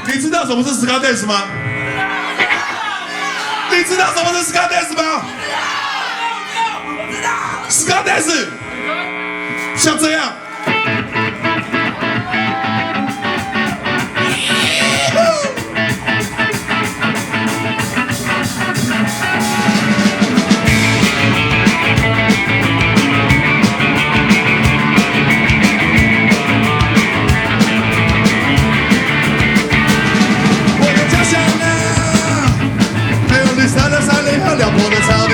你知道什么是 Ska Dance 吗？你知道什么是 Ska Dance 吗？Ska Dance 像这样。辽阔的草原，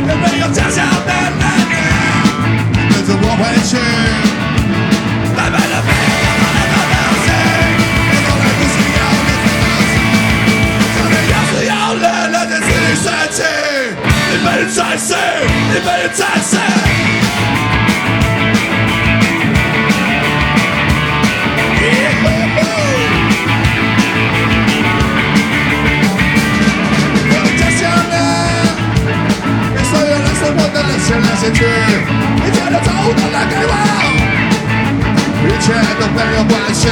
有没有家乡的蓝鸟？跟着我回去，白白的背，我来到流星，我从来不需要你的东西，上面要是有人那件事情生气，你们战士，你们战士。现来现去，一切都走的来给我，一切都没有关系。